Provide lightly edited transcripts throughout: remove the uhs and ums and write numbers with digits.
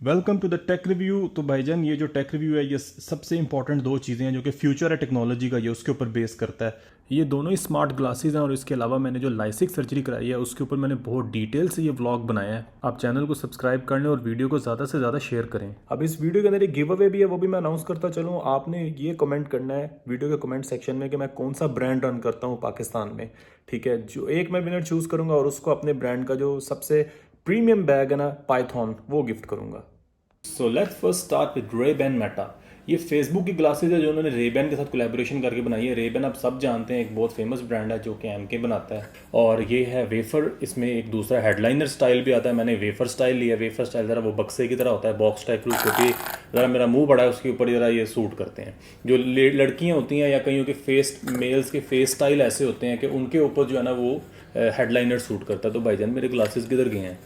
Welcome to the tech review. तो भाईजान ये जो टेक रिव्यू है ये सबसे इंपॉर्टेंट दो चीज़ें हैं जो कि फ्यूचर है टेक्नोलॉजी का, ये उसके ऊपर बेस करता है। ये दोनों ही स्मार्ट ग्लासेस हैं और इसके अलावा मैंने जो लाइसिक सर्जरी कराई है उसके ऊपर मैंने बहुत डिटेल से ये व्लॉग बनाया है। आप चैनल को सब्सक्राइब कर लें और वीडियो को ज़्यादा से ज़्यादा शेयर करें। अब इस वीडियो के अंदर एक गिव अवे भी है, वो भी मैं अनाउंस करता चलूँ। आपने ये कमेंट करना है वीडियो के कमेंट सेक्शन में कि मैं कौन सा ब्रांड रन करता हूँ पाकिस्तान में। ठीक है, जो एक मैं विनर चूज़ करूँगा और उसको अपने ब्रांड का जो सबसे प्रीमियम बैग है ना पाइथन, वो गिफ्ट करूँगा। So let's first start with Ray-Ban Meta. ये फेसबुक की ग्लासेज है जो उन्होंने Ray-Ban के साथ कोलैबोरेशन करके बनाई है। Ray-Ban आप सब जानते हैं, एक बहुत फेमस ब्रांड है जो कि एमके बनाता है। और ये है वेफर, इसमें एक दूसरा हेडलाइनर स्टाइल भी आता है। मैंने वेफर स्टाइल लिया। वेफर स्टाइल ज़रा वो बक्से की तरह होता है, बॉक्स टाइप रूप, क्योंकि ज़रा मेरा मुंह बड़ा है उसके ऊपर ज़रा ये सूट करते हैं। जो लड़कियाँ होती हैं या कईयों के फेस, मेल्स के फेस स्टाइल ऐसे होते हैं कि उनके ऊपर जो है ना वो हेडलाइनर सूट करता है। तो भाईजान मेरे ग्लासेस किधर गए हैं?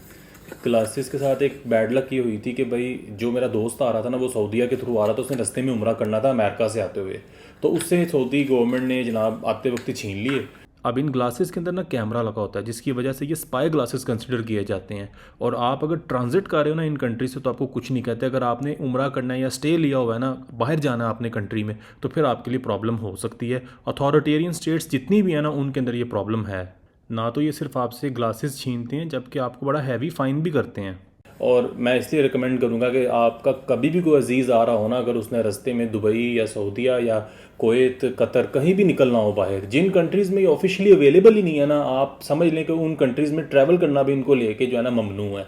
क्लासेस के साथ एक बैड लक ये हुई थी कि भाई जो मेरा दोस्त आ रहा था ना वो सऊदीया के थ्रू आ रहा था, उसने रास्ते में उम्रा करना था अमेरिका से आते हुए, तो उससे सऊदी गवर्नमेंट ने जनाब आते वक्त ही छीन लिए। अब इन ग्लासेस के अंदर ना कैमरा लगा होता है जिसकी वजह से ये स्पाई ग्लासेस कंसिडर किए जाते हैं। और आप अगर ट्रांजिट कर रहे हो ना इन कंट्री से तो आपको कुछ नहीं कहते। अगर आपने उम्रा करना है या स्टे लिया हुआ है ना, बाहर जाना है अपने कंट्री में, तो फिर आपके लिए प्रॉब्लम हो सकती है। अथॉरिटेरियन स्टेट्स जितनी भी है ना उनके अंदर ये प्रॉब्लम है। ना तो ये सिर्फ आपसे ग्लासेस छीनते हैं जबकि आपको बड़ा हैवी फ़ाइन भी करते हैं। और मैं इसलिए रिकमेंड करूँगा कि आपका कभी भी कोई अजीज़ आ रहा हो ना, अगर उसने रास्ते में दुबई या सऊदीया या कुवैत, कतर कहीं भी निकलना हो बाहर, जिन कंट्रीज़ में ये ऑफिशियली अवेलेबल ही नहीं है ना, आप समझ लें कि उन कंट्रीज़ में ट्रैवल करना भी इनको लेके जो है ना ममनू है।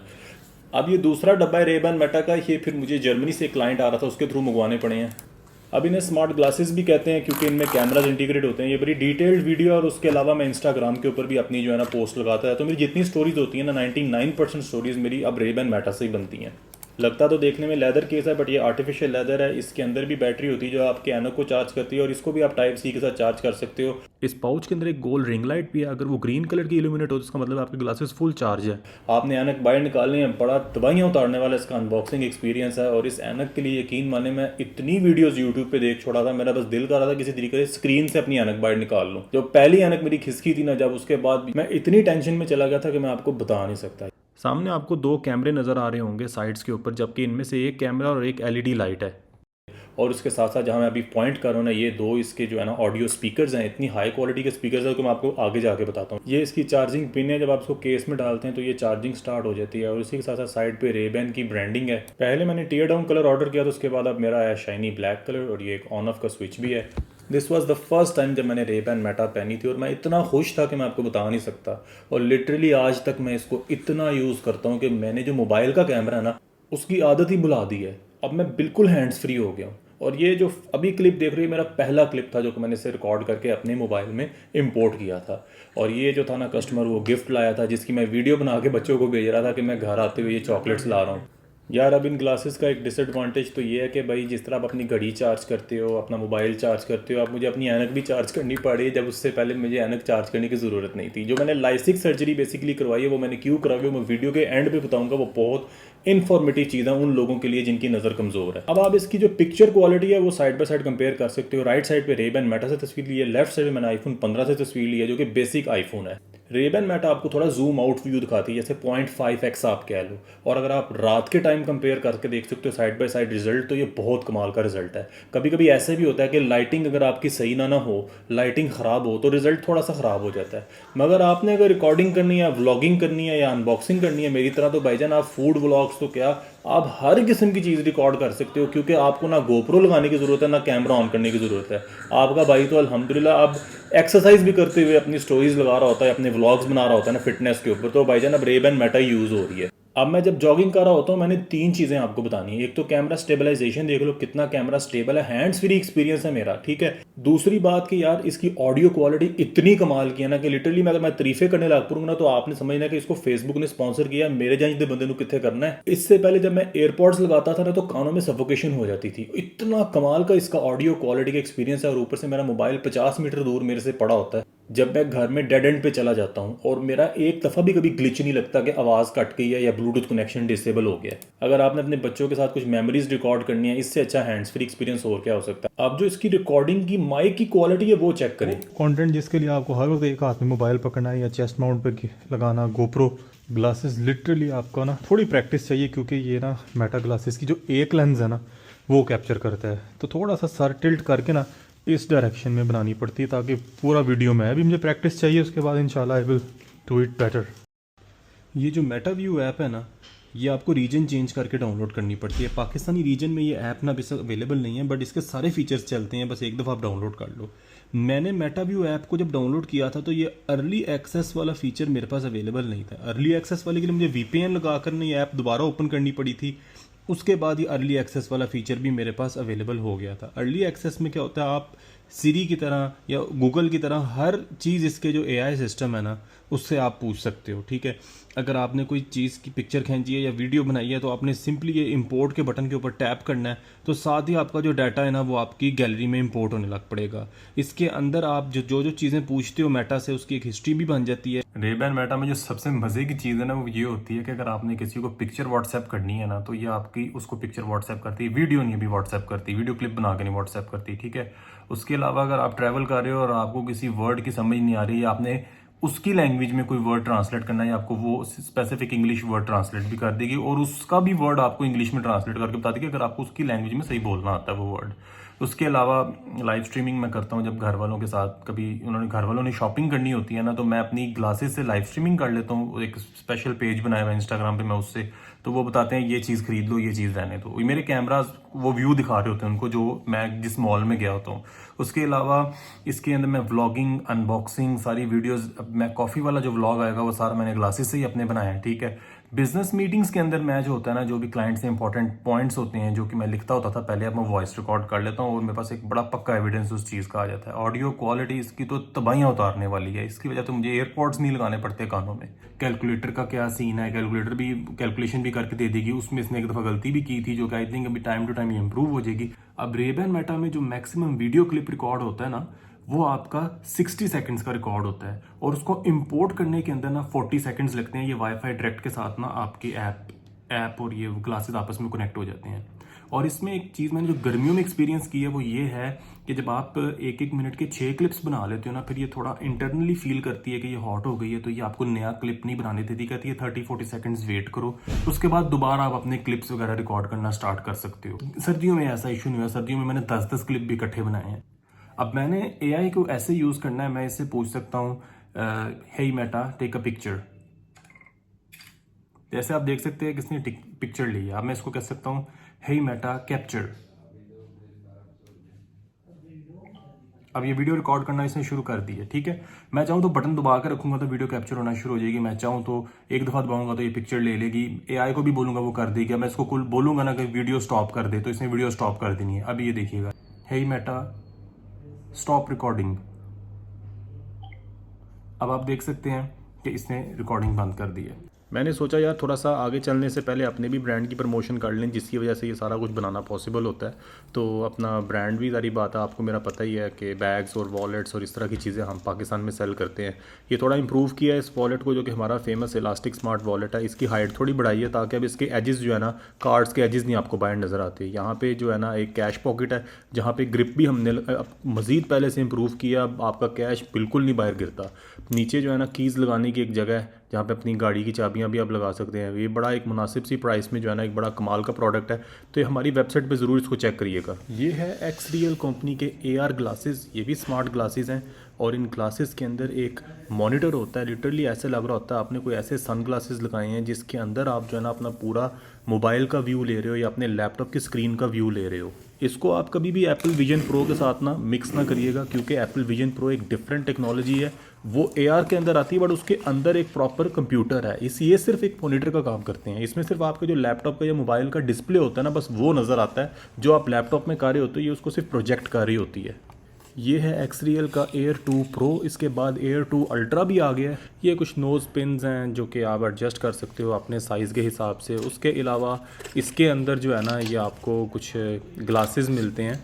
अब ये दूसरा डब्बा है Ray-Ban मेटा का, ये फिर मुझे जर्मनी से एक क्लाइंट आ रहा था उसके थ्रू मंगवाने पड़े हैं। अब इन्हें स्मार्ट ग्लासेस भी कहते हैं क्योंकि इनमें कैमराज इंटीग्रेट होते हैं। ये बड़ी डिटेल्ड वीडियो, और उसके अलावा मैं इंस्टाग्राम के ऊपर भी अपनी जो है ना पोस्ट लगाता है। तो मेरी जितनी स्टोरीज होती हैं ना 99% स्टोरीज मेरी अब Ray-Ban मेटा से ही बनती हैं। लगता तो देखने में लेदर केस है बट ये आर्टिफिशियल लेदर है। इसके अंदर भी बैटरी होती है जो आपके ऐनक को चार्ज करती है और इसको भी आप टाइप सी के साथ चार्ज कर सकते हो। इस पाउच के अंदर एक गोल रिंग लाइट भी है। अगर वो ग्रीन कलर की इल्यूमिनेट हो तो इसका मतलब आपके ग्लासेस फुल चार्ज है। आपने ऐनक बाहर निकालनी है, बड़ा दवाइयाँ उतारने वाला इसका अनबॉक्सिंग एक्सपीरियंस है। और इस ऐनक के लिए यकीन माने मैं इतनी वीडियोज़ यूट्यूब पे देख छोड़ा था, मेरा बस दिल कर रहा था किसी तरीके से स्क्रीन से अपनी ऐनक बाहर निकाल लूँ। जो पहली ऐनक मेरी खिसकी थी ना जब, उसके बाद मैं इतनी टेंशन में चला गया था कि मैं आपको बता नहीं सकता। सामने आपको दो कैमरे नज़र आ रहे होंगे साइड्स के ऊपर, जबकि इनमें से एक कैमरा और एक एलईडी लाइट है। और उसके साथ साथ जहाँ मैं अभी पॉइंट कर रहा हूँ ना, ये दो इसके जो है ना ऑडियो स्पीकर्स हैं। इतनी हाई क्वालिटी के स्पीकर्स हैं कि मैं आपको आगे जाके बताता हूँ। ये इसकी चार्जिंग पिन है, जब आप इसको केस में डालते हैं तो ये चार्जिंग स्टार्ट हो जाती है। और इसी के साथ साथ साइड पे Ray-Ban की ब्रांडिंग है। पहले मैंने टीयर डाउन कलर ऑर्डर किया था, उसके बाद अब मेरा है शाइनी ब्लैक कलर, और ये एक ऑन ऑफ का स्विच भी है। This was the first time जब मैंने Ray-Ban मेटा पहनी थी और मैं इतना खुश था कि मैं आपको बता नहीं सकता। और लिटरली आज तक मैं इसको इतना यूज़ करता हूँ कि मैंने जो मोबाइल का कैमरा है ना उसकी आदत ही भुला दी है। अब मैं बिल्कुल हैंड्स फ्री हो गया हूँ। और ये जो अभी क्लिप देख रही है मेरा पहला क्लिप था जो कि मैंने इसे रिकॉर्ड करके अपने मोबाइल में इंपोर्ट किया था। और ये जो था ना कस्टमर वो गिफ्ट लाया था जिसकी मैं वीडियो बना के बच्चों को भेज रहा था कि मैं घर आते हुए ये चॉकलेट्स ला रहा हूँ। यार अब इन ग्लासेस का एक डिसएडवांटेज तो ये है कि भाई जिस तरह आप अपनी घड़ी चार्ज करते हो, अपना मोबाइल चार्ज करते हो, आप मुझे अपनी ऐनक भी चार्ज करनी पड़ी, जब उससे पहले मुझे ऐनक चार्ज करने की ज़रूरत नहीं थी। जो मैंने लाइसिक सर्जरी बेसिकली करवाई है वो मैंने क्यों करवाई है वो मैं वीडियो के एंड पे बताऊंगा। वो बहुत इन्फॉर्मेटिव चीज़ है उन लोगों के लिए जिनकी नज़र कमज़ोर है। अब आप इसकी जो पिक्चर क्वालिटी है वो साइड बाय साइड कंपेयर कर सकते हो। राइट साइड पे Ray-Ban मेटा से तस्वीर ली है, लेफ्ट साइड में मैंने iPhone 15 से तस्वीर ली है जो कि बेसिक आईफोन है। Ray-Ban मेटा आपको थोड़ा जूम आउट व्यू दिखाती है, जैसे 0.5x आप कह लो। और अगर आप रात के टाइम कंपेयर करके देख सकते हो साइड बाय साइड रिजल्ट, तो ये बहुत कमाल का रिजल्ट है। कभी कभी ऐसे भी होता है कि लाइटिंग अगर आपकी सही ना हो, लाइटिंग ख़राब हो तो रिजल्ट थोड़ा सा ख़राब हो जाता है। मगर आपने अगर रिकॉर्डिंग करनी है, व्लॉगिंग करनी है या अनबॉक्सिंग करनी है मेरी तरह, तो भाईजान आप फूड व्लॉग्स तो क्या, आप हर किस्म की चीज़ रिकॉर्ड कर सकते हो। क्योंकि आपको ना गोप्रो लगाने की ज़रूरत है ना कैमरा ऑन करने की ज़रूरत है। आपका भाई तो अल्हम्दुलिल्लाह अब एक्सरसाइज भी करते हुए अपनी स्टोरीज लगा रहा होता है, अपने व्लॉग्स बना रहा होता है ना फिटनेस के ऊपर। तो भाईजान अब Ray-Ban मेटा यूज़ हो रही है। अब मैं जब जॉगिंग कर रहा होता हूँ मैंने तीन चीज़ें आपको बतानी है। एक तो कैमरा स्टेबलाइजेशन देख लो कितना कैमरा स्टेबल है, हैंड्स फ्री एक्सपीरियंस है मेरा, ठीक है। दूसरी बात कि यार इसकी ऑडियो क्वालिटी इतनी कमाल की है ना कि लिटरली अगर मैं तारीफे करने लग पड़ूंगा ना तो आपने समझना कि इसको फेसबुक ने स्पॉन्सर किया, मेरे जांच बंदे को कितने करना है। इससे पहले जब मैं एयरपॉड्स लगाता था ना तो कानों में सफोकेशन हो जाती थी। इतना कमाल का इसका ऑडियो क्वालिटी का एक्सपीरियंस है। और ऊपर से मेरा मोबाइल 50 मीटर दूर मेरे से पड़ा होता है जब मैं घर में डेड एंड पे चला जाता हूँ, और मेरा एक दफ़ा भी कभी ग्लिच नहीं लगता कि आवाज़ कट गई है या ब्लूटूथ कनेक्शन डिसेबल हो गया है। अगर आपने अपने बच्चों के साथ कुछ मेमोरीज रिकॉर्ड करनी है, इससे अच्छा हैंड्स फ्री एक्सपीरियंस और क्या हो सकता है। आप जो इसकी रिकॉर्डिंग की माइक की क्वालिटी है वो चेक करें। कंटेंट जिसके लिए आपको हर वक्त एक हाथ में मोबाइल पकड़ना है या चेस्ट माउंट पे लगाना गोप्रो, ग्लासेस लिटरली आपको ना थोड़ी प्रैक्टिस चाहिए, क्योंकि ये ना मेटा ग्लासेस की जो एक लेंस है ना वो कैप्चर करता है, तो थोड़ा सा सर टिल्ट करके ना इस डायरेक्शन में बनानी पड़ती है ताकि पूरा वीडियो में अभी मुझे प्रैक्टिस चाहिए, उसके बाद इंशाल्लाह I will do it better. ये जो मेटा व्यू ऐप है ना, ये आपको रीजन चेंज करके डाउनलोड करनी पड़ती है। पाकिस्तानी रीजन में ये ऐप ना अभी अवेलेबल नहीं है, बट इसके सारे फीचर्स चलते हैं, बस एक दफ़ा आप डाउनलोड कर लो। मैंने मेटा व्यू ऐप को जब डाउनलोड किया था तो ये अर्ली एक्सेस वाला फीचर मेरे पास अवेलेबल नहीं था। अर्ली एक्सेस वाले के लिए मुझे वीपीएन लगा कर ये ऐप दोबारा ओपन करनी पड़ी थी, उसके बाद ये अर्ली एक्सेस वाला फीचर भी मेरे पास अवेलेबल हो गया था। अर्ली एक्सेस में क्या होता है, आप सीरी की तरह या गूगल की तरह हर चीज़ इसके जो एआई सिस्टम है ना उससे आप पूछ सकते हो, ठीक है। अगर आपने कोई चीज़ की पिक्चर खींची है या वीडियो बनाई है तो आपने सिंपली ये इंपोर्ट के बटन के ऊपर टैप करना है, तो साथ ही आपका जो डाटा है ना वो आपकी गैलरी में इंपोर्ट होने लग पड़ेगा। इसके अंदर आप जो चीज़ें पूछते हो मेटा से उसकी एक हिस्ट्री भी बन जाती है। रेबैन मेटा में जो सबसे मज़े की चीज़ है ना वो ये होती है कि अगर आपने किसी को पिक्चर व्हाट्सएप करनी है ना तो ये आपकी उसको पिक्चर व्हाट्सएप करती है, वीडियो नहीं भी व्हाट्सएप करती, वीडियो क्लिप बना के नहीं व्हाट्सएप करती, ठीक है। उसके अलावा अगर आप ट्रैवल कर रहे हो और आपको किसी वर्ड की समझ नहीं आ रही, या आपने उसकी लैंग्वेज में कोई वर्ड ट्रांसलेट करना है, आपको वो स्पेसिफिक इंग्लिश वर्ड ट्रांसलेट भी कर देगी और उसका भी वर्ड आपको इंग्लिश में ट्रांसलेट करके बता देगी अगर आपको उसकी लैंग्वेज में सही बोलना आता है वो वर्ड। उसके अलावा लाइव स्ट्रीमिंग मैं करता हूँ, जब घर वालों के साथ कभी घर वालों ने शॉपिंग करनी होती है ना तो मैं अपनी ग्लासेस से लाइव स्ट्रीमिंग कर लेता हूँ। एक स्पेशल पेज बनाया हुआ है इंस्टाग्राम पे मैं उससे, तो वो बताते हैं ये चीज़ खरीद लो, ये चीज़ रहने दो। मेरे कैमराज वो व्यू दिखा रहे होते हैं उनको जो मैं जिस मॉल में गया होता हूँ। उसके अलावा इसके अंदर मैं व्लॉगिंग, अनबॉक्सिंग, सारी वीडियोस, मैं कॉफ़ी वाला जो व्लॉग आएगा वो सारा मैंने ग्लासेस से ही अपने बनाया है, ठीक है। बिजनेस मीटिंग्स के अंदर मैं जो होता है ना, जो भी क्लाइंट से इंपॉर्टेंट पॉइंट्स होते हैं जो कि मैं लिखता होता था पहले, अब मैं वॉइस रिकॉर्ड कर लेता हूँ और मेरे पास एक बड़ा पक्का एविडेंस उस चीज़ का आ जाता है। ऑडियो क्वालिटी इसकी तो तबाहियाँ उतारने वाली है, इसकी वजह तो मुझे एयरपॉड्स नहीं लगाने पड़ते कानों में। कैलकुलेटर का क्या सीन है, कैलकुलेटर भी कैलकुलेशन भी करके दे देगी, उसमें इसने एक दफ़ा गलती भी की थी जो कि आई थिंक अभी टाइम टू टाइम ये इंप्रूव हो जाएगी। अब रेबैन मेटा में जो मैक्सिमम वीडियो क्लिप रिकॉर्ड होता है ना वो आपका 60 सेकंड्स का रिकॉर्ड होता है और उसको इंपोर्ट करने के अंदर ना 40 सेकंड्स लगते हैं। ये वाईफाई डायरेक्ट के साथ ना आपके ऐप और ये ग्लासेस आपस में कनेक्ट हो जाते हैं। और इसमें एक चीज़ मैंने जो गर्मियों में एक्सपीरियंस की है वो ये है कि जब आप एक एक मिनट के 6 क्लिप्स बना लेते हो ना, फिर ये थोड़ा इंटरनली फील करती है कि ये हॉट हो गई है, तो ये आपको नया क्लिप नहीं बनाने देती, कहती है 30-40 सेकंड्स वेट करो, उसके बाद दोबारा आप अपने क्लिप्स वगैरह रिकॉर्ड करना स्टार्ट कर सकते हो। सर्दियों में ऐसा इशू नहीं हुआ, सर्दियों में मैंने 10-10 क्लिप भी इकट्ठे बनाए हैं। अब मैंने एआई को ऐसे यूज़ करना है, मैं इससे पूछ सकता हूँ हे मेटा टेक अ पिक्चर। जैसे आप देख सकते हैं किसने पिक्चर ली है। अब मैं इसको कह सकता हूँ हे मेटा कैप्चर। अब ये वीडियो रिकॉर्ड करना इसने शुरू कर दी है, ठीक है। मैं चाहूँ तो बटन दबा कर रखूंगा तो वीडियो कैप्चर होना शुरू हो जाएगी, मैं चाहूँ तो एक दफ़ा दबाऊंगा तो ये पिक्चर ले लेगी। एआई को भी बोलूंगा वो कर देगी। मैं इसको कुल बोलूंगा ना कि वीडियो स्टॉप कर दे तो इसने वीडियो स्टॉप कर देनी है। अब ये देखिएगा, हे मेटा स्टॉप रिकॉर्डिंग। अब आप देख सकते हैं कि इसने रिकॉर्डिंग बंद कर दी है। मैंने सोचा यार थोड़ा सा आगे चलने से पहले अपने भी ब्रांड की प्रमोशन कर लें, जिसकी वजह से ये सारा कुछ बनाना पॉसिबल होता है। तो अपना ब्रांड भी सारी बात है, आपको मेरा पता ही है कि बैग्स और वॉलेट्स और इस तरह की चीज़ें हम पाकिस्तान में सेल करते हैं। ये थोड़ा इंप्रूव किया है इस वॉलेट को, जो कि हमारा फेमस इलास्टिक स्मार्ट वॉलेट है। इसकी हाइट थोड़ी बढ़ाई है ताकि अब इसके एजेस जो है ना, कार्ड्स के एजेस नहीं आपको बाहर नज़र आते। यहाँ पे जो है ना एक कैश पॉकेट है जहाँ पे ग्रिप भी हमने मज़ीद पहले से इंप्रूव किया, अब आपका कैश बिल्कुल नहीं बाहर गिरता। नीचे जो है ना कीज़ लगाने की एक जगह है जहाँ पे अपनी गाड़ी की चाबियाँ भी आप लगा सकते हैं। ये बड़ा एक मुनासिब सी प्राइस में जो है ना एक बड़ा कमाल का प्रोडक्ट है, तो ये हमारी वेबसाइट पे ज़रूर इसको चेक करिएगा। ये है एक्सरियल कंपनी के AR ग्लासेस। ये भी स्मार्ट ग्लासेस हैं और इन ग्लासेस के अंदर एक मॉनिटर होता है। लिटरली ऐसे लग रहा होता है आपने कोई ऐसे सन ग्लासेस लगाए हैं जिसके अंदर आप जो है ना अपना पूरा मोबाइल का व्यू ले रहे हो या अपने लैपटॉप की स्क्रीन का व्यू ले रहे हो। इसको आप कभी भी एप्पल विजन प्रो के साथ ना मिक्स ना करिएगा, क्योंकि एप्पल विजन प्रो एक डिफरेंट टेक्नोलॉजी है। वो AR के अंदर आती है बट उसके अंदर एक प्रॉपर कंप्यूटर है। ये सिर्फ एक मॉनिटर का काम करते हैं। इसमें सिर्फ आपके जो लैपटॉप का या मोबाइल का डिस्प्ले होता है ना, बस वो नज़र आता है। जो आप लैपटॉप में कर रहे होते हो ये उसको सिर्फ प्रोजेक्ट कर रही होती है। ये है एक्सरियल का Air 2 Pro। इसके बाद Air 2 Ultra भी आ गया है। ये कुछ नोज़ पिन्स हैं जो कि आप एडजस्ट कर सकते हो अपने साइज़ के हिसाब से। उसके अलावा इसके अंदर जो है ना ये आपको कुछ ग्लासेस मिलते हैं।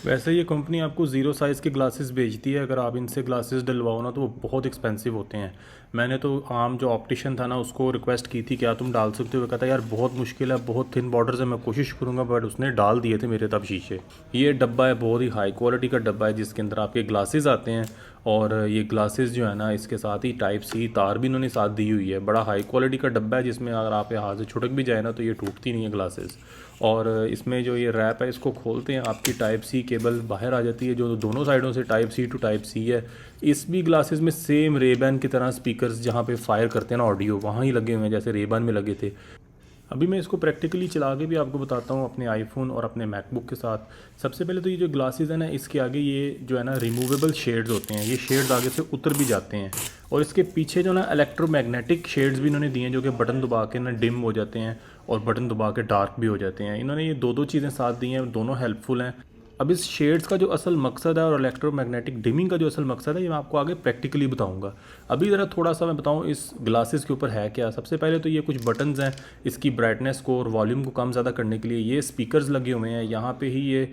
वैसे ये कंपनी आपको ज़ीरो साइज़ के ग्लासेस बेचती है, अगर आप इनसे ग्लासेस डलवाओ ना तो वो बहुत एक्सपेंसिव होते हैं। मैंने तो आम जो ऑप्टिशियन था ना उसको रिक्वेस्ट की थी क्या तुम डाल सकते हो, वो कहता यार बहुत मुश्किल है, बहुत थिन बॉर्डर्स है, मैं कोशिश करूँगा, बट उसने डाल दिए थे मेरे तब शीशे। ये डब्बा है, बहुत ही हाई क्वालिटी का डब्बा है जिसके अंदर आपके ग्लासेस आते हैं और ये ग्लासेस जो है ना, इसके साथ ही टाइप सी तार भी इन्होंने साथ दी हुई है। बड़ा हाई क्वालिटी का डब्बा है, जिसमें अगर आप ये हाथ से छुटक भी जाए ना तो ये टूटती नहीं है ग्लासेस। और इसमें जो ये रैप है, इसको खोलते हैं, आपकी टाइप सी केबल बाहर आ जाती है, जो दोनों साइडों से type C to type C है। इस भी ग्लासेस में सेम रेबैन की तरह स्पीकर्स जहाँ पे फायर करते हैं ना ऑडियो, वहाँ ही लगे हुए हैं जैसे रेबैन में लगे थे। अभी मैं इसको प्रैक्टिकली चला के भी आपको बताता हूँ अपने आईफोन और अपने मैकबुक के साथ। सबसे पहले तो ये जो ग्लासेस है ना, इसके आगे ये जो है ना रिमूवेबल शेड्स होते हैं, ये शेड्स आगे से उतर भी जाते हैं। और इसके पीछे जो ना इलेक्ट्रोमैग्नेटिक शेड्स भी इन्होंने दिए हैं, जो कि बटन दबा के ना डिम हो जाते हैं और बटन दबा के डार्क भी हो जाते हैं। इन्होंने ये दो चीज़ें साथ दी हैं, दोनों हेल्पफुल हैं। अब इस शेड्स का जो असल मकसद है और इलेक्ट्रोमैग्नेटिक डिमिंग का जो असल मकसद है, ये मैं आपको आगे प्रैक्टिकली बताऊंगा। अभी ज़रा थोड़ा सा मैं बताऊं इस ग्लासेस के ऊपर है क्या। सबसे पहले तो ये कुछ बटन्स हैं इसकी ब्राइटनेस को और वॉल्यूम को कम ज़्यादा करने के लिए। ये स्पीकर्स लगे हुए हैं, यहाँ पे ही ये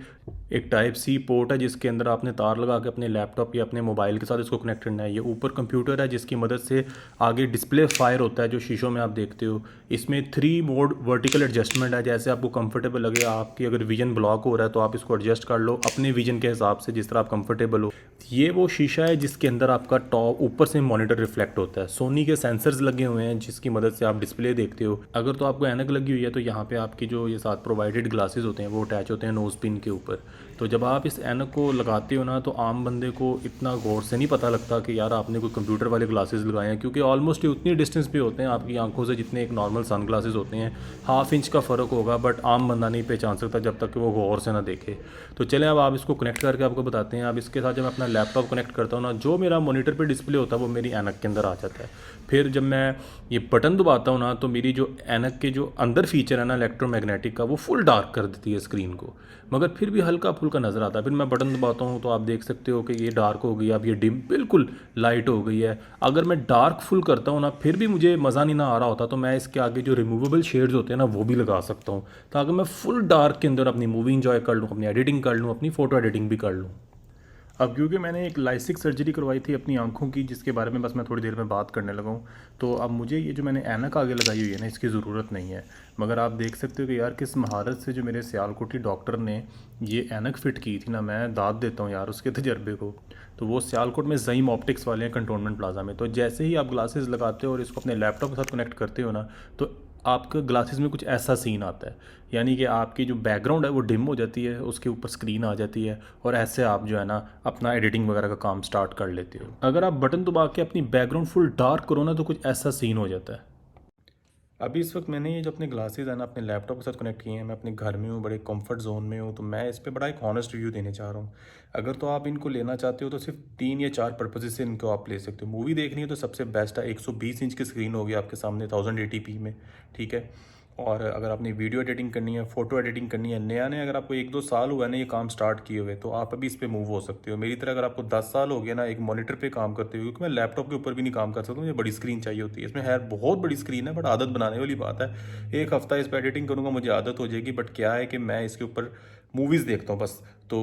एक टाइप सी पोर्ट है जिसके अंदर आपने तार लगा के अपने लैपटॉप या अपने मोबाइल के साथ इसको कनेक्ट करना है। ये ऊपर कंप्यूटर है जिसकी मदद से आगे डिस्प्ले फायर होता है, जो शीशों में आप देखते हो। इसमें 3 मोड वर्टिकल एडजस्टमेंट है, जैसे आपको कंफर्टेबल लगे। आपकी अगर विजन ब्लॉक हो रहा है तो आप इसको एडजस्ट कर लो अपने विजन के हिसाब से, जिस तरह आप कंफर्टेबल हो। ये वो शीशा है जिसके अंदर आपका टॉप ऊपर से मॉनिटर रिफ्लेक्ट होता है। सोनी के सेंसर्स लगे हुए हैं जिसकी मदद से आप डिस्प्ले देखते हो। अगर तो आपको ऐनक लगी हुई है तो यहाँ पे आपकी जो ये साथ प्रोवाइडेड ग्लासेस होते हैं वो अटैच होते हैं नोज पिन के ऊपर। तो जब आप इस ऐनक को लगाते हो ना, तो आम बंदे को इतना गौर से नहीं पता लगता कि यार आपने कोई कंप्यूटर वाले ग्लासेस लगाए हैं, क्योंकि ऑलमोस्ट ये उतनी डिस्टेंस पे होते हैं आपकी आंखों से जितने एक नॉर्मल सन ग्लासेस होते हैं। हाफ इंच का फ़र्क होगा, बट आम बंदा नहीं पहचान सकता जब तक कि वो गौर से ना देखे। तो चलें अब आप इसको कनेक्ट करके आपको बताते हैं। अब इसके साथ जब मैं अपना लैपटॉप कनेक्ट करता हूँ ना, जो मेरा मॉनिटर पे डिस्प्ले होता है वो मेरी ऐनक के अंदर आ जाता है। फिर जब मैं ये बटन दबाता हूँ ना, तो मेरी जो ऐनक के जो अंदर फीचर है ना इलेक्ट्रोमैग्नेटिक का, वो फुल डार्क कर देती है स्क्रीन को, मगर फिर भी हल्का फुल्का नज़र आता है। फिर मैं बटन दबाता हूँ तो आप देख सकते हो कि ये डार्क हो गई, अब ये डिम बिल्कुल लाइट हो गई है। अगर मैं डार्क फुल करता हूँ ना, फिर भी मुझे मज़ा नहीं ना आ रहा होता, तो मैं इसके आगे जो रिमूवेबल शेड्स होते हैं ना वो भी लगा सकता हूँ, ताकि मैं फुल डार्क के अंदर अपनी मूवी इंजॉय कर लूँ, अपनी एडिटिंग कर लूँ, अपनी फ़ोटो एडिटिंग भी कर लूँ। अब क्योंकि मैंने एक लाइसिक सर्जरी करवाई थी अपनी आंखों की, जिसके बारे में बस मैं थोड़ी देर में बात करने लगा हूँ, तो अब मुझे ये जो मैंने ऐनक आगे लगाई हुई है ना, इसकी ज़रूरत नहीं है। मगर आप देख सकते हो कि यार किस महारत से जो मेरे सियालकोटी डॉक्टर ने ये ऐनक फ़िट की थी ना, मैं दाद देता हूँ यार उसके तजर्बे को। तो वो सियालकोट में ज़ईम ऑप्टिक्स वाले हैं कंटोनमेंट प्लाजा में। तो जैसे ही आप ग्लासेस लगाते हो और इसको अपने लैपटॉप के साथ कनेक्ट करते हो ना, तो आपके ग्लासेस में कुछ ऐसा सीन आता है, यानी कि आपकी जो बैकग्राउंड है वो डिम हो जाती है, उसके ऊपर स्क्रीन आ जाती है, और ऐसे आप जो है ना अपना एडिटिंग वगैरह का काम स्टार्ट कर लेते हो। अगर आप बटन दबा के अपनी बैकग्राउंड फुल डार्क करो ना, तो कुछ ऐसा सीन हो जाता है। अभी इस वक्त मैंने ये जो अपने ग्लासेस है ना अपने लैपटॉप के साथ कनेक्ट किए हैं, मैं अपने घर में हूँ, बड़े कंफर्ट जोन में हूँ, तो मैं इस पर बड़ा एक हॉनेस्ट रिव्यू देने चाह रहा हूँ। अगर तो आप इनको लेना चाहते हो तो सिर्फ 3 या 4 पर्पज़ से इनको आप ले सकते हो। मूवी देखनी है तो सबसे बेस्ट है, 120 इंच की स्क्रीन होगी आपके सामने 1080p में, ठीक है। और अगर आपने वीडियो एडिटिंग करनी है, फ़ोटो एडिटिंग करनी है, नया नया अगर आपको 1-2 साल हुआ है ना ये काम स्टार्ट किए हुए, तो आप अभी इस पे मूव हो सकते हो। मेरी तरह अगर आपको 10 साल हो गया ना एक मॉनिटर पे काम करते हुए, क्योंकि मैं लैपटॉप के ऊपर भी नहीं काम कर सकता, मुझे बड़ी स्क्रीन चाहिए होती है। इसमें है बहुत बड़ी स्क्रीन है, बट आदत बनाने वाली बात है। एक हफ्ता इस पर एडिटिंग करूँगा मुझे आदत हो जाएगी, बट क्या है कि मैं इसके ऊपर मूवीज़ देखता हूँ बस। तो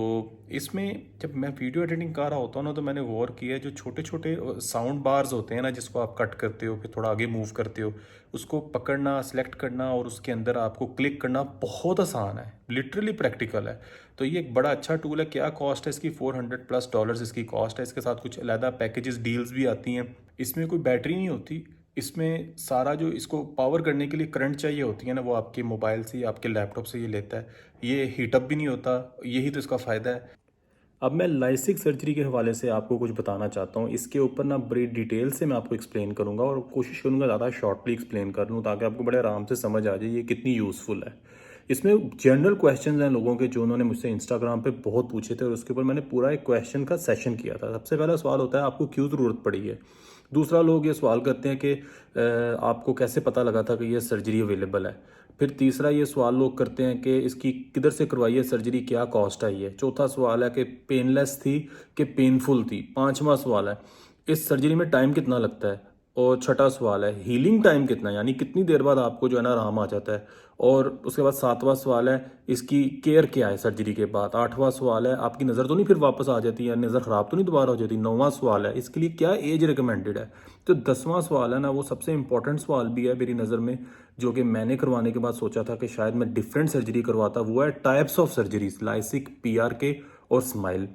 इसमें जब मैं वीडियो एडिटिंग कर रहा होता हूँ ना, तो मैंने गौर किया है जो छोटे छोटे साउंड बार्स होते हैं ना, जिसको आप कट करते हो फिर थोड़ा आगे मूव करते हो, उसको पकड़ना, सेलेक्ट करना और उसके अंदर आपको क्लिक करना बहुत आसान है, लिटरली प्रैक्टिकल है। तो ये एक बड़ा अच्छा टूल है। क्या कॉस्ट है इसकी? $400+ इसकी कॉस्ट है। इसके साथ कुछ अलहदा पैकेजेस डील्स भी आती हैं। इसमें कोई बैटरी नहीं होती, इसमें सारा जो इसको पावर करने के लिए करंट चाहिए होती है ना, वो आपके मोबाइल से या आपके लैपटॉप से ये लेता है। ये हीटअप भी नहीं होता, यही तो इसका फ़ायदा है। अब मैं लाइसिक सर्जरी के हवाले से आपको कुछ बताना चाहता हूँ। इसके ऊपर ना बड़ी डिटेल से मैं आपको एक्सप्लेन करूँगा, और कोशिश करूँगा ज़्यादा शॉर्टली एक्सप्लेन कर लूँ, ताकि आपको बड़े आराम से समझ आ जाए ये कितनी यूज़फुल है। इसमें जनरल क्वेश्चंस हैं लोगों के, जो उन्होंने मुझसे इंस्टाग्राम पे बहुत पूछे थे, और उसके ऊपर मैंने पूरा एक क्वेश्चन का सेशन किया था। सबसे पहला सवाल होता है आपको क्यों ज़रूरत पड़ी है। दूसरा, लोग ये सवाल करते हैं कि आपको कैसे पता लगा था कि ये सर्जरी अवेलेबल है। फिर तीसरा ये सवाल लोग करते हैं कि इसकी किधर से करवाई है सर्जरी, क्या कॉस्ट आई है। चौथा सवाल है कि पेनलेस थी कि पेनफुल थी। पांचवा सवाल है इस सर्जरी में टाइम कितना लगता है। और छठा सवाल है हीलिंग टाइम कितना, यानी कितनी देर बाद आपको जो है ना आराम आ जाता है। और उसके बाद सातवां सवाल है इसकी केयर क्या है सर्जरी के बाद। आठवां सवाल है आपकी नज़र तो नहीं फिर वापस आ जाती है, नज़र ख़राब तो नहीं दोबारा हो जाती। नौवां सवाल है इसके लिए क्या एज रिकमेंडेड है। तो 10वां सवाल है ना, वो सबसे इंपॉर्टेंट सवाल भी है मेरी नज़र में, जो कि मैंने करवाने के बाद सोचा था कि शायद मैं डिफरेंट सर्जरी करवाता। वो है टाइप्स ऑफ सर्जरीज, लाइसिक, PRK और स्माइल।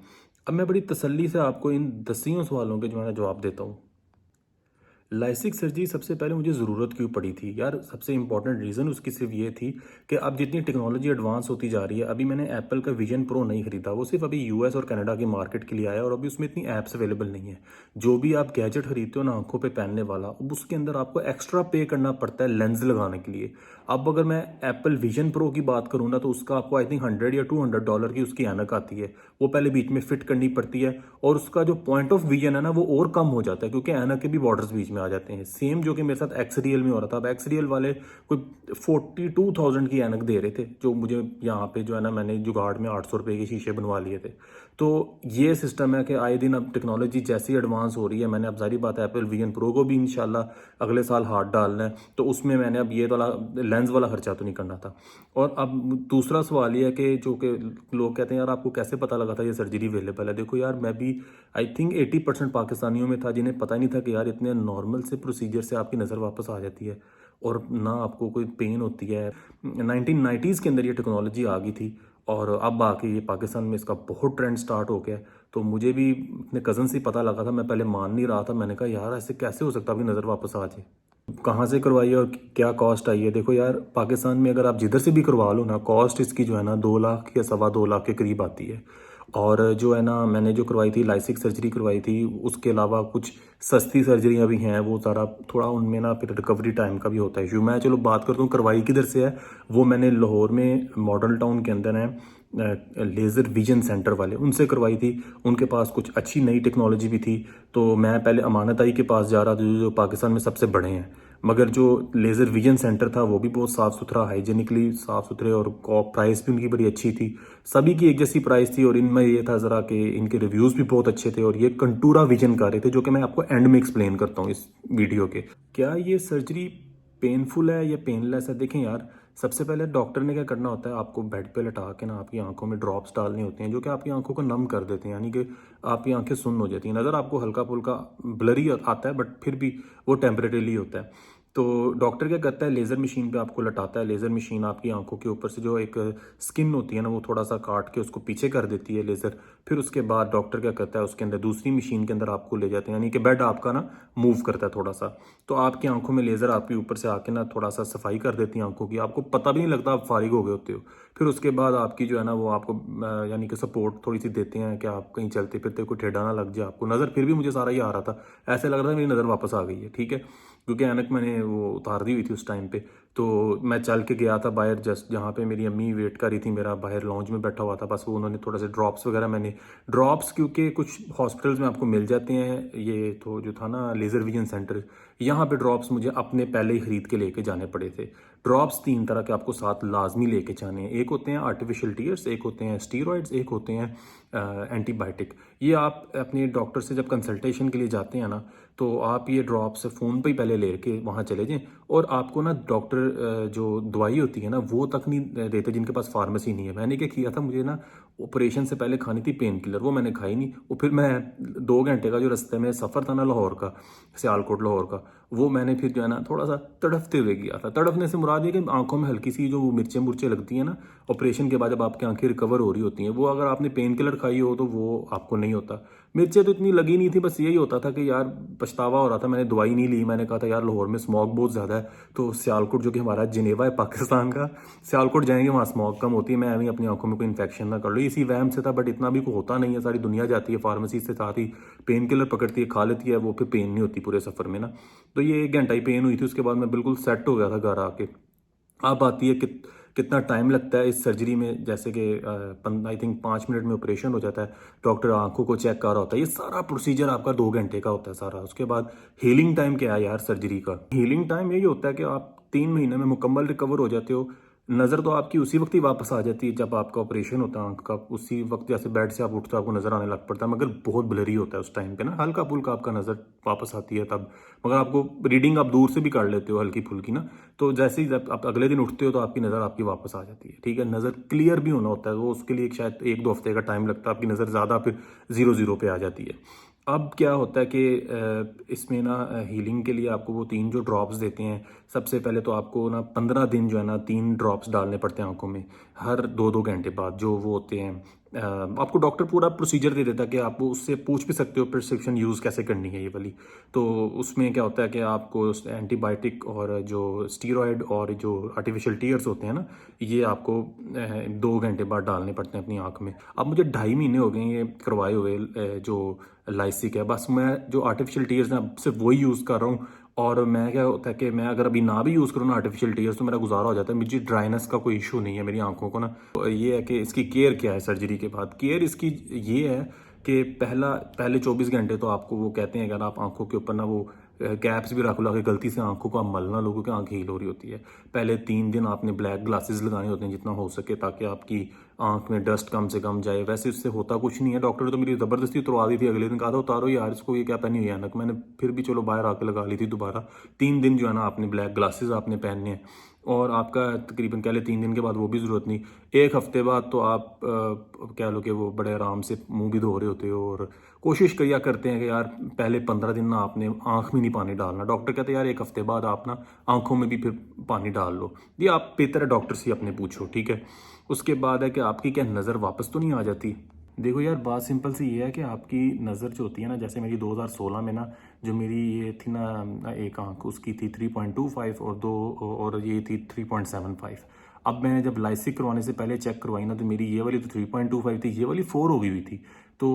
अब मैं बड़ी तसल्ली से आपको इन 10 सवालों के जो है ना जवाब देता हूँ। लाइसिक सर्जरी सबसे पहले मुझे ज़रूरत क्यों पड़ी थी यार? सबसे इंपॉर्टेंट रीज़न उसकी सिर्फ ये थी कि अब जितनी टेक्नोलॉजी एडवांस होती जा रही है, अभी मैंने एप्पल का विजन प्रो नहीं खरीदा, वो सिर्फ अभी यूएस और कनाडा की मार्केट के लिए आया और अभी उसमें इतनी ऐप्स अवेलेबल नहीं है। जो भी आप गैजेट खरीदते हो ना आंखों पे पहनने वाला, अब उसके अंदर आपको एक्स्ट्रा पे करना पड़ता है लेंस लगाने के लिए। अब अगर मैं एप्पल विजन प्रो की बात करूँ ना, तो उसका आपको आई थिंक $100 या $200 की उसकी ऐनक आती है। वो पहले बीच में फिट करनी पड़ती है और उसका जो पॉइंट ऑफ विजन है ना वो और कम हो जाता है, क्योंकि ऐनक के भी बॉर्डर्स बीच में आ जाते हैं। सेम जो कि मेरे साथ एक्सरियल में हो रहा था। अब एक्सरियल वाले कोई 42,000 की ऐनक दे रहे थे, जो मुझे यहाँ पे जो है ना मैंने जुगाड़ में 800 रुपये के शीशे बनवा लिए थे। तो ये सिस्टम है कि आए दिन अब टेक्नोलॉजी जैसी एडवांस हो रही है, मैंने अब जारी बात है एप्पल विजन प्रो को भी इंशाल्लाह अगले साल हाथ डालना है, तो उसमें मैंने अब ये वाला लेंस वाला खर्चा तो नहीं करना था। और अब दूसरा सवाल ये है कि जो कि लोग कहते हैं यार आपको कैसे पता लगा था ये सर्जरी अवेलेबल है? देखो यार, मैं भी आई थिंक 80% पाकिस्तानियों में था जिन्हें पता नहीं था कि यार इतने नॉर्मल से प्रोसीजर से आपकी नज़र वापस आ जाती है और ना आपको कोई पेन होती है। 1990s के अंदर ये टेक्नोलॉजी आ गई थी और अब आके ये पाकिस्तान में इसका बहुत ट्रेंड स्टार्ट हो गया है। तो मुझे भी अपने कज़न से पता लगा था, मैं पहले मान नहीं रहा था। मैंने कहा यार ऐसे कैसे हो सकता है आपकी नज़र वापस आ जाए? कहाँ से करवाइए और क्या कॉस्ट आई है? देखो यार, पाकिस्तान में अगर आप जिधर से भी करवा लो ना, कॉस्ट इसकी जो है ना 2 लाख या 2.25 लाख के करीब आती है। और जो है ना मैंने जो करवाई थी लाइसिक सर्जरी करवाई थी, उसके अलावा कुछ सस्ती सर्जरियाँ भी हैं, वो ज़रा थोड़ा उनमें ना फिर रिकवरी टाइम का भी होता है इशू। मैं चलो बात करता हूँ करवाई किधर से है। वो मैंने लाहौर में मॉडल टाउन के अंदर है लेज़र विजन सेंटर वाले, उनसे करवाई थी। उनके पास कुछ अच्छी नई टेक्नोलॉजी भी थी। तो मैं पहले अमानत आई के पास जा रहा था जो पाकिस्तान में सबसे बड़े हैं, मगर जो लेज़र विजन सेंटर था वो भी बहुत साफ़ सुथरा, हाइजेनिकली साफ़ सुथरे, और प्राइस भी उनकी बड़ी अच्छी थी। सभी की एक जैसी प्राइस थी और इनमें ये था ज़रा कि इनके रिव्यूज़ भी बहुत अच्छे थे और ये कंटूरा विजन का रहे थे, जो कि मैं आपको एंड में एक्सप्लेन करता हूँ इस वीडियो के। क्या ये सर्जरी पेनफुल है या पेनलेस है? देखें यार, सबसे पहले डॉक्टर ने क्या करना होता है, आपको बेड पे लटा के ना आपकी आंखों में ड्रॉप्स डालने होते हैं, जो कि आपकी आंखों को नम कर देते हैं, यानी कि आपकी आंखें सुन्न हो जाती हैं। नज़र आपको हल्का फुल्का ब्लरी आता है, बट फिर भी वो टेम्परेरीली होता है। तो डॉक्टर क्या करता है, लेज़र मशीन पे आपको लटाता है। लेज़र मशीन आपकी आंखों के ऊपर से जो एक स्किन होती है ना, वो थोड़ा सा काट के उसको पीछे कर देती है लेज़र। फिर उसके बाद डॉक्टर क्या करता है, उसके अंदर दूसरी मशीन के अंदर आपको ले जाते हैं, यानी कि बेड आपका ना मूव करता है थोड़ा सा। तो आपकी आंखों में लेज़र आपके ऊपर से आके ना थोड़ा सा सफाई कर देती है आंखों की, आपको पता भी नहीं लगता, आप फारिग हो गए होते हो। फिर उसके बाद आपकी जो है ना वो आपको यानी कि सपोर्ट थोड़ी सी देते हैं कि आप कहीं चलते फिरते कोई टेढ़ा ना लग जाए आपको। नज़र फिर भी मुझे सारा ही आ रहा था, ऐसे लग रहा था मेरी नज़र वापस आ गई है, ठीक है, क्योंकि ऐनक मैंने वो उतार दी हुई थी उस टाइम पे। तो मैं चल के गया था बाहर, जस्ट जहाँ पे मेरी अम्मी वेट कर रही थी मेरा, बाहर लॉन्ज में बैठा हुआ था। बस वो उन्होंने थोड़ा सा ड्रॉप्स वगैरह, मैंने ड्रॉप्स क्योंकि कुछ हॉस्पिटल्स में आपको मिल जाते हैं, ये तो जो था ना लेज़र विजन सेंटर, यहाँ पे ड्रॉप्स मुझे अपने पहले ही ख़रीद के लेके जाने पड़े थे। ड्रॉप्स 3 तरह के आपको साथ लाजमी लेके जाने हैं। एक होते हैं आर्टिफिशियल टीयर्स, एक होते हैं स्टीरॉयड्स, एक होते हैं एंटीबायोटिक। ये आप अपने डॉक्टर से जब कंसल्टेशन के लिए जाते हैं ना, तो आप ये ड्रॉप्स फ़ोन पे ही पहले ले के वहाँ चले जाएं। और आपको ना डॉक्टर जो दवाई होती है ना वो तक नहीं देते जिनके पास फार्मेसी नहीं है। मैंने क्या किया था, मुझे ना ऑपरेशन से पहले खानी थी पेन किलर, वो मैंने खाई नहीं। और फिर मैं 2 घंटे का जो रास्ते में सफ़र था ना लाहौर का, सियालकोट लाहौर का, वो मैंने फिर जो है ना थोड़ा सा तड़फते हुए किया था। तड़फने से मुराद ये कि आंखों में हल्की सी जो मिर्चें मुर्चें लगती हैं ना ऑपरेशन के बाद, जब आपकी आंखें रिकवर हो रही होती हैं, वो अगर आपने पेन किलर खाई हो तो वो आपको नहीं होता। मिर्चें तो इतनी लगी नहीं थी, बस यही होता था कि यार पछतावा हो रहा था, मैंने दवाई नहीं ली। मैंने कहा था यार लाहौर में स्मॉग बहुत ज़्यादा है, तो सियालकोट जो कि हमारा जिनेवा है पाकिस्तान का, सियालकोट जाएंगे, वहाँ स्मॉग कम होती है, मैं अभी अपनी आंखों में कोई इन्फेक्शन ना कर लो, इसी वहम से था। बट इतना भी कोई होता नहीं है, सारी दुनिया जाती है फार्मेसी से, साथ ही पेन किलर पकड़ती है, खा लेती है, वो फिर पेन नहीं होती पूरे सफ़र में ना। तो ये 1 घंटा ही पेन हुई थी, उसके बाद मैं बिल्कुल सेट हो गया था घर आके। अब आती है कितना टाइम लगता है इस सर्जरी में, जैसे कि आई थिंक 5 मिनट में ऑपरेशन हो जाता है। डॉक्टर आंखों को चेक कर रहा होता है, ये सारा प्रोसीजर आपका 2 घंटे का होता है सारा। उसके बाद हीलिंग टाइम क्या है यार सर्जरी का? हीलिंग टाइम यही होता है कि आप 3 महीने में मुकम्मल रिकवर हो जाते हो। नज़र तो आपकी उसी वक्त ही वापस आ जाती है जब आपका ऑपरेशन होता है आंख का, उसी वक्त जैसे बेड से आप उठते हो आपको नज़र आने लग पड़ता है, मगर बहुत ब्लरी होता है उस टाइम पे ना, हल्का फुल्का आपका नज़र वापस आती है तब। मगर आपको रीडिंग आप दूर से भी कर लेते हो हल्की फुल्की ना। तो जैसे ही जब आप अगले दिन उठते हो तो आपकी नज़र आपकी वापस आ जाती है, ठीक है। नज़र क्लियर भी होना होता है, वो उसके लिए शायद 1-2 हफ्ते का टाइम लगता है, आपकी नज़र ज़्यादा फिर 0-0 पे आ जाती है। अब क्या होता है कि इसमें ना हीलिंग के लिए आपको वो 3 जो ड्रॉप्स देते हैं, सबसे पहले तो आपको ना 15 दिन जो है ना 3 ड्रॉप्स डालने पड़ते हैं आंखों में, हर 2-2 घंटे बाद, जो वो होते हैं आपको डॉक्टर पूरा प्रोसीजर दे देता है कि आप उससे पूछ भी सकते हो प्रिस्क्रिप्शन यूज़ कैसे करनी है ये वाली। तो उसमें क्या होता है कि आपको एंटीबायोटिक और जो स्टीरॉयड और जो आर्टिफिशियल टीयर्स होते हैं ना, ये आपको 2 घंटे बाद डालने पड़ते हैं अपनी आँख में। अब मुझे 2.5 महीने हो गए ये करवाए हुए, जो लाइसिक है, बस मैं जो आर्टिफिशियल टीयर्स हैं अब सिर्फ वही यूज़ कर रहा हूँ। और मैं क्या होता है कि मैं अगर अभी ना भी यूज़ करूँ ना आर्टिफिशियल टीयर्स, तो मेरा गुजारा हो जाता है। मुझे ड्राइनेस का कोई इशू नहीं है मेरी आंखों को ना। तो ये है कि इसकी केयर क्या है सर्जरी के बाद। केयर इसकी ये है कि पहले 24 घंटे तो आपको वो कहते हैं, अगर आप आंखों के ऊपर ना वो कैप्स भी रख लो कि गलती से आंखों को आप मल ना लो, क्योंकि आंख हील हो रही होती है। पहले 3 दिन आपने ब्लैक ग्लासेस लगाने होते हैं जितना हो सके, ताकि आपकी आंख में डस्ट कम से कम जाए। वैसे इससे होता कुछ नहीं है। डॉक्टर ने तो मेरी ज़बरदस्ती उतरवा दी थी, अगले दिन कहा था उतारो यार इसको, ये क्या पहनी हुई है ऐनक। मैंने फिर भी चलो बाहर आके लगा ली थी दोबारा। 3 दिन जो है ना आपने ब्लैक ग्लासेस आपने पहनने हैं, और आपका तकरीबन कह ले 3 दिन के बाद वो भी ज़रूरत नहीं। 1 हफ्ते बाद तो आप कह लो कि वो बड़े आराम से मुंह भी धो रहे होते हो। और कोशिश किया करते हैं कि यार पहले 15 दिन ना आपने आँख में नहीं पानी डालना। डॉक्टर कहते हैं यार 1 हफ्ते बाद आप ना आँखों में भी फिर पानी डाल लो। ये आप बेहतर है डॉक्टर से अपने पूछो, ठीक है। उसके बाद है कि आपकी क्या नज़र वापस तो नहीं आ जाती। देखो यार, बात सिंपल सी ये है कि आपकी नज़र जो होती है ना, जैसे मेरी 2016 में ना जो मेरी ये थी ना एक आंख, उसकी थी 3.25 और ये थी 3.75। अब मैंने जब लाइसिक करवाने से पहले चेक करवाई ना, तो मेरी ये वाली तो 3.25 थी, ये वाली 4 हो गई हुई थी। तो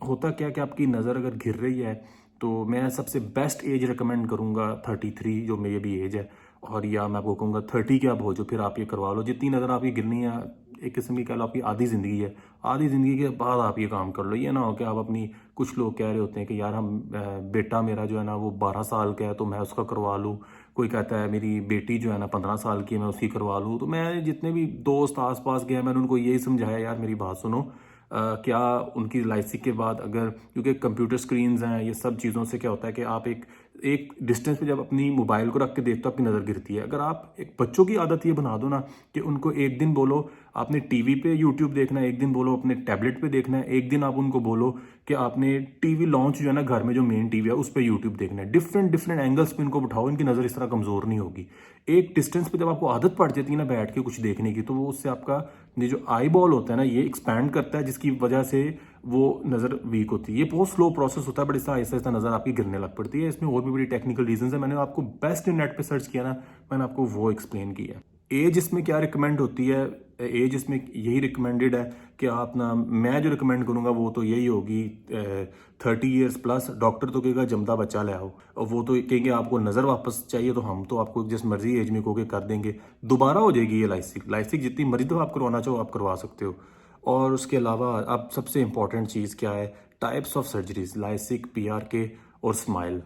होता क्या कि आपकी नज़र अगर गिर रही है, तो मैं सबसे बेस्ट एज रिकमेंड करूँगा 33 जो मेरी भी एज है। और या मैं आपको कहूँगा 30 के अब हो जो, फिर आप ये करवा लो। जितनी नज़र आपकी गिरनी है, एक किस्म की कह लो आपकी आधी ज़िंदगी है, आधी ज़िंदगी के बाद आप ये काम कर लो। ये ना हो कि आप अपनी, कुछ लोग कह रहे होते हैं कि यार हम बेटा मेरा जो है ना वो 12 साल का है तो मैं उसका करवा लूँ। कोई कहता है मेरी बेटी जो है ना 15 साल की है, मैं उसकी करवा लूँ। तो मैं जितने भी दोस्त आस पास गए, मैंने उनको यही समझाया यार मेरी बात सुनो। क्या उनकी लाइसिक के बाद, अगर क्योंकि कंप्यूटर स्क्रीन्स हैं, ये सब चीज़ों से क्या होता है कि आप एक डिस्टेंस पे जब अपनी मोबाइल को रख के देखते हो आपकी नज़र गिरती है। अगर आप एक बच्चों की आदत ये बना दो ना कि उनको एक दिन बोलो आपने टीवी पे यूट्यूब देखना है, एक दिन बोलो अपने टैबलेट पे देखना है, एक दिन आप उनको बोलो कि आपने टीवी लॉन्च जो है ना घर में जो मेन टीवी है उस पर यूट्यूब देखना है। डिफरेंट डिफरेंट एंगल्स पे इनको बिठाओ, इनकी नज़र इस तरह कमज़ोर नहीं होगी। एक डिस्टेंस पे जब आपको आदत पड़ जाती है ना बैठ के कुछ देखने की, तो वो उससे आपका ये जो आई बॉल होता है ना ये एक्सपैंड करता है, जिसकी वजह से वो नज़र वीक होती है। ये बहुत स्लो प्रोसेस होता है, बट इससे आहिस्ता आहिस्ता नज़र आपकी गिरने लग पड़ती है। इसमें और भी बड़ी टेक्निकल रीजंस है, मैंने आपको बेस्ट नेट पे सर्च किया ना, मैंने आपको वो एक्सप्लेन किया। एज इसमें क्या रिकमेंड होती है, एज इसमें यही रिकमेंडेड है कि आप ना, मैं जो रिकमेंड करूँगा वो तो यही होगी 30 ईयर्स प्लस। डॉक्टर तो कहेगा जमदा बच्चा ले आओ, और वो तो कहेंगे आपको नज़र वापस चाहिए तो हम तो आपको जिस मर्जी एज में कहोगे कर देंगे। दोबारा हो जाएगी ये लाइसिक। लाइसिक जितनी मर्जी तो आप करवाना चाहो आप करवा सकते हो। और उसके अलावा अब सबसे इम्पॉर्टेंट चीज़ क्या है, टाइप्स ऑफ सर्जरीज, लाइसिक, PRK और स्माइल।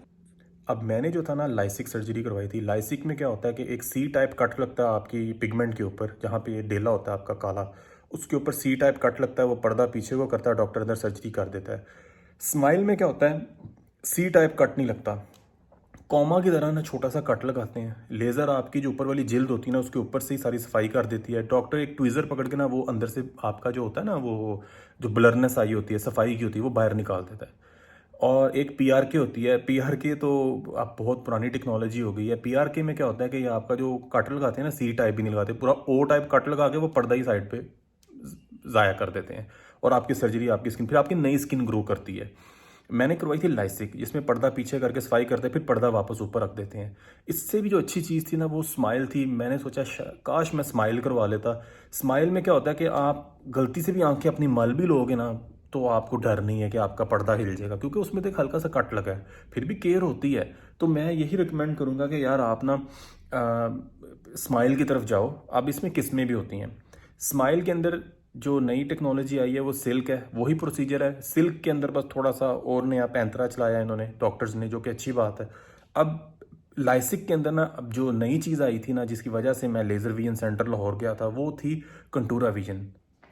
अब मैंने जो था ना लाइसिक सर्जरी करवाई थी। लाइसिक में क्या होता है कि एक C टाइप कट लगता है आपकी पिगमेंट के ऊपर, जहाँ पे ये डेला होता है आपका काला, उसके ऊपर C टाइप कट लगता है। वो पर्दा पीछे को करता है, डॉक्टर अंदर सर्जरी कर देता है। स्माइल में क्या होता है, C टाइप कट नहीं लगता, कॉमा की तरह ना छोटा सा कट लगाते हैं। लेज़र आपकी जो ऊपर वाली जिल्द होती है ना उसके ऊपर से ही सारी सफाई कर देती है। डॉक्टर एक ट्वीज़र पकड़ के ना वो अंदर से आपका जो होता है ना, वो जो ब्लरनेस आई होती है, सफाई की होती है, वो बाहर निकाल देता है। और एक PRK होती है। PRK तो अब बहुत पुरानी टेक्नोलॉजी हो गई है। PRK में क्या होता है कि ये आपका जो कट लगाते हैं ना, C टाइप भी नहीं लगाते, पूरा O टाइप कट लगा के वो पर्दा ही साइड पे ज़ाया कर देते हैं, और आपकी सर्जरी, आपकी स्किन, फिर आपकी नई स्किन ग्रो करती है। मैंने करवाई थी लाइसिक, जिसमें पर्दा पीछे करके सफाई करते हैं, फिर पर्दा वापस ऊपर रख देते हैं। इससे भी जो अच्छी चीज़ थी ना वो स्माइल थी। मैंने सोचा काश मैं स्माइल करवा लेता। स्माइल में क्या होता है कि आप गलती से भी आंखें अपनी मल भी लोगे ना, तो आपको डर नहीं है कि आपका पर्दा हिल जाएगा, क्योंकि उसमें तो एक हल्का सा कट लगा है, फिर भी केयर होती है। तो मैं यही रिकमेंड करूँगा कि यार आप ना स्माइल की तरफ जाओ। अब इसमें किस्में भी होती हैं। स्माइल के अंदर जो नई टेक्नोलॉजी आई है वो सिल्क है, वही प्रोसीजर है। सिल्क के अंदर बस थोड़ा सा और नया पैंतरा चलाया इन्होंने डॉक्टर्स ने, जो कि अच्छी बात है। अब लाइसिक के अंदर ना, अब जो नई चीज़ आई थी ना, जिसकी वजह से मैं लेज़र विजन सेंटर लाहौर गया था, वो थी कंटूरा विजन।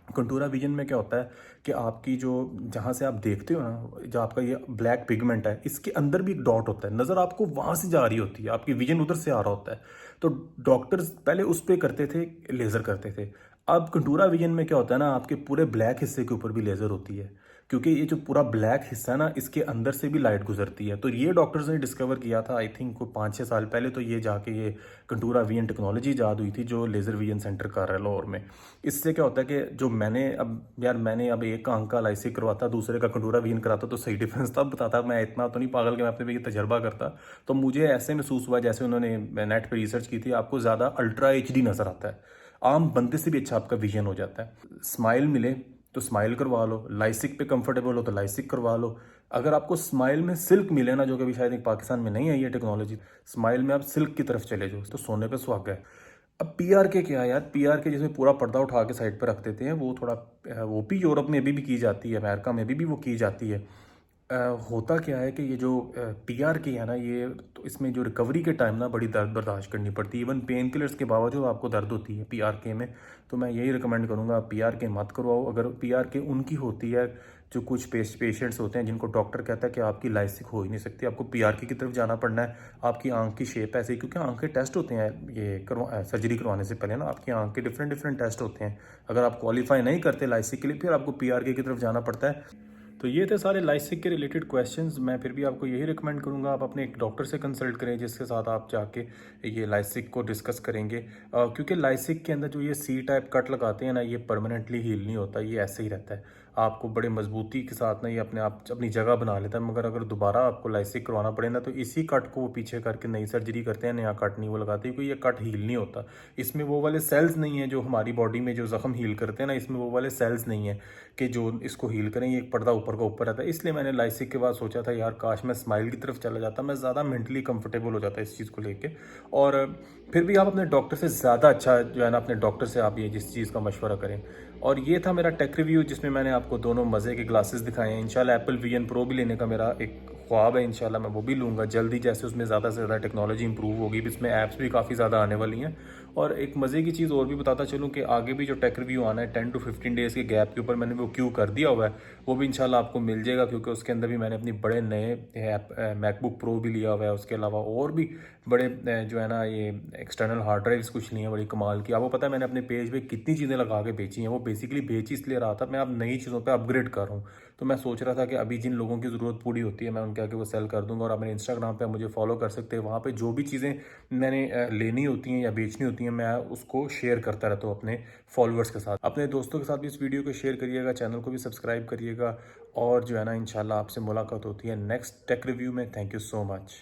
कंटूरा विजन में क्या होता है कि आपकी जो, जहाँ से आप देखते हो ना, जो आपका ये ब्लैक पिगमेंट है, इसके अंदर भी एक डॉट होता है, नज़र आपको वहाँ से जा रही होती है, आपकी विजन उधर से आ रहा होता है। तो डॉक्टर्स पहले उस पर करते थे, लेज़र करते थे। अब कंटूरा विजन में क्या होता है ना, आपके पूरे ब्लैक हिस्से के ऊपर भी लेज़र होती है। क्योंकि ये जो पूरा ब्लैक हिस्सा है ना, इसके अंदर से भी लाइट गुजरती है। तो ये डॉक्टर्स ने डिस्कवर किया था आई थिंक को 5-6 साल पहले। तो ये जाके ये कंटूरा विजन टेक्नोलॉजी ईजाद हुई थी जो लेज़र विजन सेंटर कर रहा है लाहौर में। इससे क्या होता है कि जो मैंने अब एक आंख का लाइसिक करवाता, दूसरे का कंटूरा विजन कराता, तो सही डिफरेंस तब बताता। मैं इतना तो नहीं पागल कि मैं अपने पे ये तजर्बा करता। तो मुझे ऐसे महसूस हुआ जैसे उन्होंने नेट पर रिसर्च की थी, आपको ज़्यादा अल्ट्रा HD नज़र आता है, आम बंदे से भी अच्छा आपका विजन हो जाता है। स्माइल मिले तो स्माइल करवा लो, लाइसिक पे कंफर्टेबल हो तो लाइसिक करवा लो। अगर आपको स्माइल में सिल्क मिले ना, जो कि अभी शायद एक पाकिस्तान में नहीं है ये टेक्नोलॉजी, स्माइल में आप सिल्क की तरफ चले जाओ तो सोने पे सुहागा है। अब PRK क्या है यार, PRK जिसमें पूरा पर्दा उठा के साइड पर रख देते हैं, वो थोड़ा वो भी यूरोप में भी की जाती है, अमेरिका में भी वो की जाती है। होता क्या है कि ये जो PRK है ना, ये तो इसमें जो रिकवरी के टाइम ना बड़ी दर्द बर्दाश्त करनी पड़ती है। इवन पेन किलर्स के बावजूद आपको दर्द होती है PRK में। तो मैं यही रिकमेंड करूँगा आप PRK मत करवाओ। अगर PRK उनकी होती है जो कुछ पेशेंट्स होते हैं जिनको डॉक्टर कहता है कि आपकी लाइसिक हो ही नहीं सकती, आपको PRK की तरफ जाना पड़ना है। आपकी आंख की शेप ऐसे ही, क्योंकि आंख के टेस्ट होते हैं ये सर्जरी करवाने से पहले ना, आपकी आंख के डिफरेंट टेस्ट होते हैं। अगर आप क्वालिफाई नहीं करते लाइसिक के लिए, फिर आपको PRK की तरफ जाना पड़ता है। तो ये थे सारे लाइसिक के रिलेटेड क्वेश्चंस। मैं फिर भी आपको यही रिकमेंड करूँगा आप अपने एक डॉक्टर से कंसल्ट करें जिसके साथ आप जाके ये लाइसिक को डिस्कस करेंगे। क्योंकि लाइसिक के अंदर जो ये C टाइप कट लगाते हैं ना, ये परमानेंटली हील नहीं होता, ये ऐसे ही रहता है। आपको बड़े मजबूती के साथ ना ये अपने आप अपनी जगह बना लेता है। मगर अगर दोबारा आपको लाइसिक करवाना पड़े ना, तो इसी कट को वो पीछे करके नई सर्जरी करते हैं, नया कट नहीं वो लगाते, क्योंकि ये कट हील नहीं होता। इसमें वो वाले सेल्स नहीं है जो हमारी बॉडी में जो ज़ख्म हील करते हैं ना, इसमें वो वाले सेल्स नहीं है कि जो इसको हील करें। ये एक पर्दा ऊपर का ऊपर रहता है। इसलिए मैंने लाइसिक के बाद सोचा था यार काश मैं स्माइल की तरफ चला जाता, मैं ज़्यादा मेंटली कंफर्टेबल हो जाता इस चीज़ को लेके। और फिर भी आप अपने डॉक्टर से ज़्यादा अच्छा जो है ना, अपने डॉक्टर से आप ये जिस चीज़ का मशवरा करें। और ये था मेरा टेक रिव्यू जिसमें मैंने आपको दोनों मज़े के ग्लासेस दिखाए हैं। इंशाल्लाह एप्पल विजन प्रो भी लेने का मेरा एक ख्वाब है, इंशाल्लाह मैं वो भी लूँगा जल्दी। जैसे उसमें ज़्यादा से ज़्यादा टेक्नोलॉजी इंप्रूव होगी, इसमें ऐप्स भी काफ़ी ज़्यादा आने वाली हैं। और एक मज़े की चीज़ और भी बताता चलूँ कि आगे भी जो टेक रिव्यू आना है 10 to 15 डेज़ के गैप के ऊपर मैंने वो क्यू कर दिया हुआ है, वो भी इंशाल्लाह आपको मिल जाएगा। क्योंकि उसके अंदर भी मैंने अपनी बड़े नए ऐप मैकबुक प्रो भी लिया हुआ है। उसके अलावा और भी बड़े जो है ना ये एक्सटर्नल हार्ड ड्राइव्स कुछ लिए हैं बड़ी कमाल की। आपको पता है मैंने अपने पेज पे कितनी चीज़ें लगा के बेची हैं, वो बेसिकली बेच इसलिए रहा था मैं अब नई चीज़ों पे अपग्रेड कर रहा हूँ। तो मैं सोच रहा था कि अभी जिन लोगों की ज़रूरत पूरी होती है मैं उनके आगे वो सेल कर दूंगा। और आप मेरे इंस्टाग्राम पे मुझे फॉलो कर सकते हैं, वहाँ पे जो भी चीज़ें मैंने लेनी होती हैं या बेचनी होती हैं मैं उसको शेयर करता रहता हूँ अपने फॉलोअर्स के साथ। अपने दोस्तों के साथ भी इस वीडियो को शेयर करिएगा, चैनल को भी सब्सक्राइब करिएगा। और जो है ना इंशाल्लाह आपसे मुलाकात होती है नेक्स्ट टेक रिव्यू में। Thank you so much.